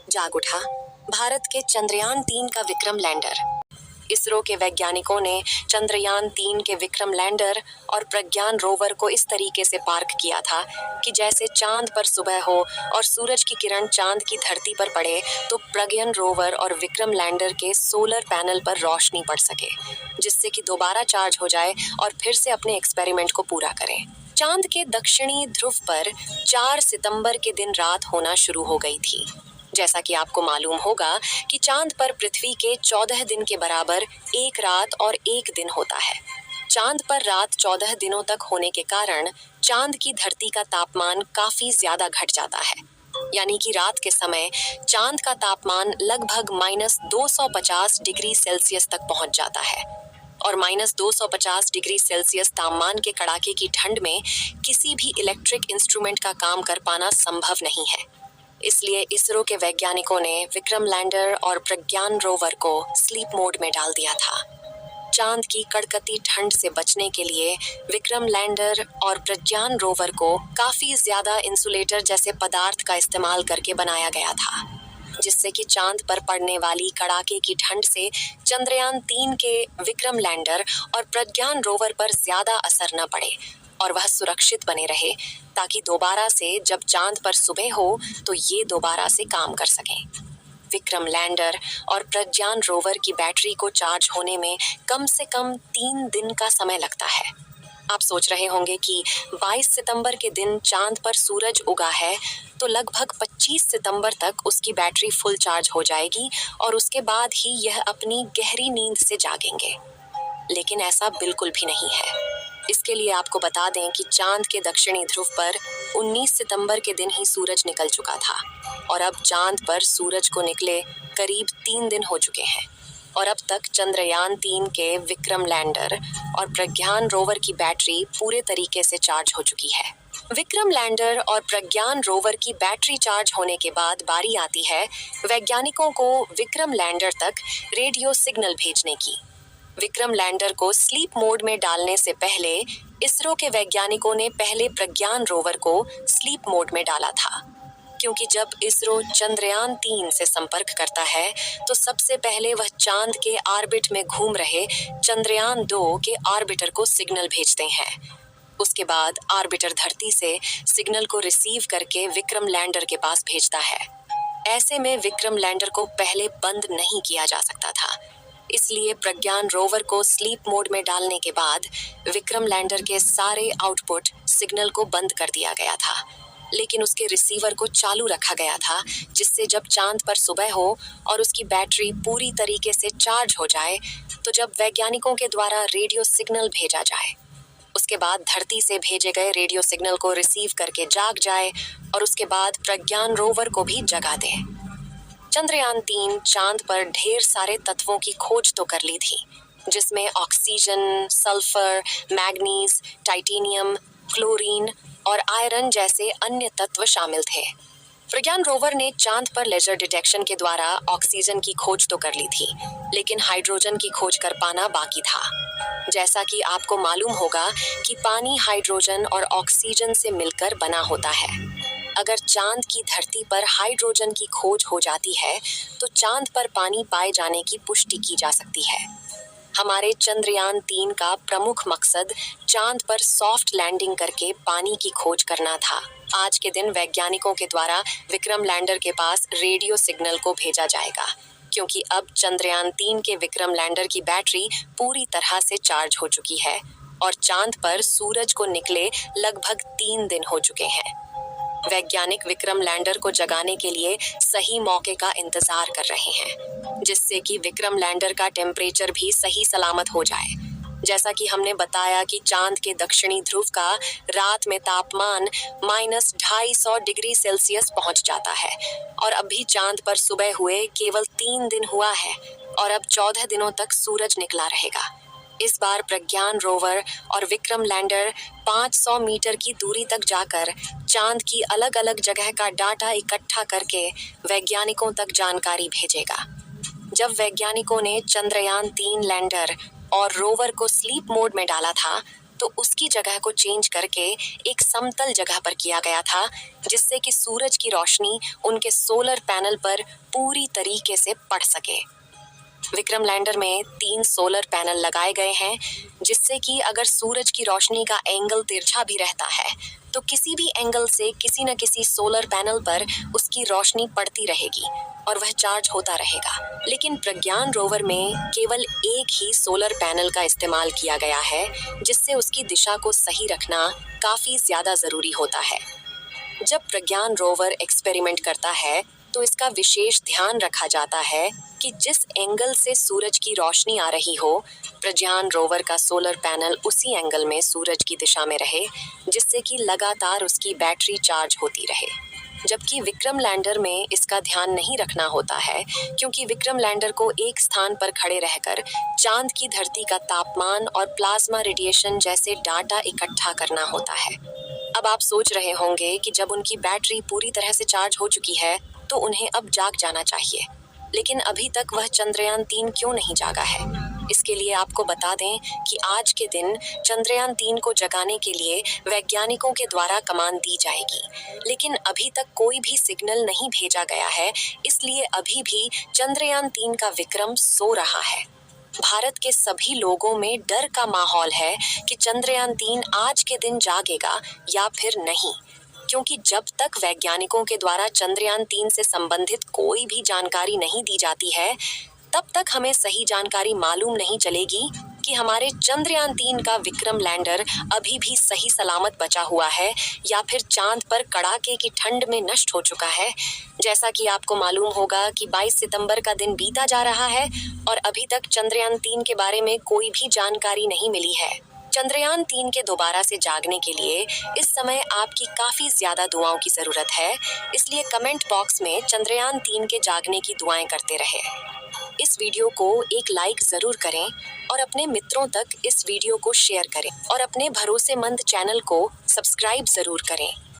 जाग उठा भारत के चंद्रयान 3 का विक्रम लैंडर। इसरो के वैज्ञानिकों ने चंद्रयान 3 के विक्रम लैंडर और प्रज्ञान रोवर को इस तरीके से पार्क किया था कि जैसे चांद पर सुबह हो और सूरज की किरण चांद की धरती पर पड़े तो प्रज्ञान रोवर और विक्रम लैंडर के सोलर पैनल पर रोशनी पड़ सके, जिससे कि दोबारा चार्ज हो जाए और फिर से अपने एक्सपेरिमेंट को पूरा करें। चांद के दक्षिणी ध्रुव पर 4 सितंबर के दिन रात होना शुरू हो गई थी। जैसा कि आपको मालूम होगा कि चांद पर पृथ्वी के 14 दिन के बराबर एक रात और एक दिन होता है। चांद पर रात 14 दिनों तक होने के कारण चांद की धरती का तापमान काफी ज्यादा घट जाता है, यानी कि रात के समय चांद का तापमान लगभग -250 डिग्री सेल्सियस तक पहुंच जाता है और -250 डिग्री सेल्सियस तापमान के कड़ाके की ठंड में किसी भी इलेक्ट्रिक इंस्ट्रूमेंट का काम कर पाना संभव नहीं है। इसलिए इसरो के वैज्ञानिकों ने विक्रम लैंडर और प्रज्ञान रोवर को स्लीप मोड में डाल दिया था। चांद की कड़कती ठंड से बचने के लिए विक्रम लैंडर और प्रज्ञान रोवर को काफी ज्यादा इंसुलेटर जैसे पदार्थ का इस्तेमाल करके बनाया गया था, जिससे कि चांद पर पड़ने वाली कड़ाके की ठंड से चंद्रयान 3 के विक्रम लैंडर और प्रज्ञान रोवर पर ज्यादा असर न पड़े और वह सुरक्षित बने रहे, ताकि दोबारा से जब चांद पर सुबह हो तो ये दोबारा से काम कर सकें। विक्रम लैंडर और प्रज्ञान रोवर की बैटरी को चार्ज होने में कम से कम 3 दिन का समय लगता है। आप सोच रहे होंगे कि 22 सितंबर के दिन चांद पर सूरज उगा है तो लगभग 25 सितंबर तक उसकी बैटरी फुल चार्ज हो जाएगी और उसके बाद ही यह अपनी गहरी नींद से जागेंगे। लेकिन ऐसा बिल्कुल भी नहीं है। इसके लिए आपको बता दें कि चांद के दक्षिणी ध्रुव पर 19 सितंबर के दिन ही सूरज निकल चुका था और अब चांद पर सूरज को निकले करीब 3 दिन हो चुके हैं और अब तक चंद्रयान 3 के विक्रम लैंडर और प्रज्ञान रोवर की बैटरी पूरे तरीके से चार्ज हो चुकी है। विक्रम लैंडर और प्रज्ञान रोवर की बैटरी चार्ज होने के बाद बारी आती है वैज्ञानिकों को विक्रम लैंडर तक रेडियो सिग्नल भेजने की। विक्रम लैंडर को स्लीप मोड में डालने से पहले इसरो के वैज्ञानिकों ने पहले प्रज्ञान रोवर को स्लीप मोड में डाला था, क्योंकि जब इसरो चंद्रयान 3 से संपर्क करता है तो सबसे पहले वह चांद के ऑर्बिट में घूम रहे चंद्रयान 2 के ऑर्बिटर को सिग्नल भेजते हैं। उसके बाद ऑर्बिटर धरती से सिग्नल को रिसीव करके विक्रम लैंडर के पास भेजता है। ऐसे में विक्रम लैंडर को पहले बंद नहीं किया जा सकता था, इसलिए प्रज्ञान रोवर को स्लीप मोड में डालने के बाद विक्रम लैंडर के सारे आउटपुट सिग्नल को बंद कर दिया गया था, लेकिन उसके रिसीवर को चालू रखा गया था, जिससे जब चांद पर सुबह हो और उसकी बैटरी पूरी तरीके से चार्ज हो जाए तो जब वैज्ञानिकों के द्वारा रेडियो सिग्नल भेजा जाए, उसके बाद धरती से भेजे गए रेडियो सिग्नल को रिसीव करके जाग जाए और उसके बाद प्रज्ञान रोवर को भी जगा दे। चंद्रयान 3 चांद पर ढेर सारे तत्वों की खोज तो कर ली थी, जिसमें oxygen, sulphur, manganese, titanium, chlorine और आयरन जैसे अन्य तत्व शामिल थे। प्रज्ञान रोवर ने चांद पर लेजर डिटेक्शन के द्वारा ऑक्सीजन की खोज तो कर ली थी, लेकिन हाइड्रोजन की खोज कर पाना बाकी था। जैसा कि आपको मालूम होगा कि पानी हाइड्रोजन और ऑक्सीजन से मिलकर बना होता है। अगर चांद की धरती पर हाइड्रोजन की खोज हो जाती है तो चांद पर पानी पाए जाने की पुष्टि की जा सकती है। हमारे चंद्रयान 3 का प्रमुख मकसद चांद पर सॉफ्ट लैंडिंग करके पानी की खोज करना था। आज के दिन वैज्ञानिकों के द्वारा विक्रम लैंडर के पास रेडियो सिग्नल को भेजा जाएगा, क्योंकि अब चंद्रयान 3 के विक्रम लैंडर की बैटरी पूरी तरह से चार्ज हो चुकी है और चांद पर सूरज को निकले लगभग 3 दिन हो चुके हैं। वैज्ञानिक विक्रम लैंडर को जगाने के लिए सही मौके का इंतजार कर रहे हैं, जिससे कि विक्रम लैंडर का टेम्परेचर भी सही सलामत हो जाए। जैसा कि हमने बताया कि चांद के दक्षिणी ध्रुव का रात में तापमान -250 डिग्री सेल्सियस पहुंच जाता है और अभी चांद पर सुबह हुए केवल 3 दिन हुआ है और अब 14 दिनों तक सूरज निकला रहेगा। इस बार प्रज्ञान रोवर और विक्रम लैंडर 500 मीटर की दूरी तक जाकर चांद की अलग अलग जगह का डाटा इकट्ठा करके वैज्ञानिकों तक जानकारी भेजेगा। जब वैज्ञानिकों ने चंद्रयान 3 लैंडर और रोवर को स्लीप मोड में डाला था तो उसकी जगह को चेंज करके एक समतल जगह पर किया गया था, जिससे कि सूरज की रोशनी उनके सोलर पैनल पर पूरी तरीके से पड़ सके। विक्रम लैंडर में 3 सोलर पैनल लगाए गए हैं, जिससे कि अगर सूरज की रोशनी का एंगल तिरछा भी रहता है तो किसी भी एंगल से किसी न किसी सोलर पैनल पर उसकी रोशनी पड़ती रहेगी और वह चार्ज होता रहेगा। लेकिन प्रज्ञान रोवर में केवल एक ही सोलर पैनल का इस्तेमाल किया गया है, जिससे उसकी दिशा को सही रखना काफी ज्यादा जरूरी होता है। जब प्रज्ञान रोवर एक्सपेरिमेंट करता है तो इसका विशेष ध्यान रखा जाता है कि जिस एंगल से सूरज की रोशनी आ रही हो, प्रज्ञान रोवर का सोलर पैनल उसी एंगल में सूरज की दिशा में रहे, जिससे कि लगातार उसकी बैटरी चार्ज होती रहे। जबकि विक्रम लैंडर में इसका ध्यान नहीं रखना होता है, क्योंकि विक्रम लैंडर को एक स्थान पर खड़े रहकर चांद की धरती का तापमान और प्लाज्मा रेडिएशन जैसे डाटा इकट्ठा करना होता है। अब आप सोच रहे होंगे कि जब उनकी बैटरी पूरी तरह से चार्ज हो चुकी है तो उन्हें अब जाग जाना चाहिए, लेकिन अभी तक वह चंद्रयान 3 क्यों नहीं जागा है? इसके लिए आपको बता दें कि आज के दिन चंद्रयान 3 को जगाने के लिए वैज्ञानिकों के द्वारा कमांड दी जाएगी, लेकिन अभी तक कोई भी सिग्नल नहीं भेजा गया है, इसलिए अभी भी चंद्रयान 3 का विक्रम सो रहा है। भारत के सभी लोगों में डर का माहौल है कि चंद्रयान 3 आज के दिन जागेगा या फिर नहीं, क्योंकि जब तक वैज्ञानिकों के द्वारा चंद्रयान 3 से संबंधित कोई भी जानकारी नहीं दी जाती है, तब तक हमें सही जानकारी मालूम नहीं चलेगी कि हमारे चंद्रयान 3 का विक्रम लैंडर अभी भी सही सलामत बचा हुआ है या फिर चांद पर कड़ाके की ठंड में नष्ट हो चुका है। जैसा कि आपको मालूम होगा कि 22 सितंबर का दिन बीता जा रहा है और अभी तक चंद्रयान 3 के बारे में कोई भी जानकारी नहीं मिली है। चंद्रयान 3 के दोबारा से जागने के लिए इस समय आपकी काफी ज्यादा दुआओं की जरूरत है, इसलिए कमेंट बॉक्स में चंद्रयान 3 के जागने की दुआएं करते रहे। इस वीडियो को एक लाइक जरूर करें और अपने मित्रों तक इस वीडियो को शेयर करें और अपने भरोसेमंद चैनल को सब्सक्राइब जरूर करें।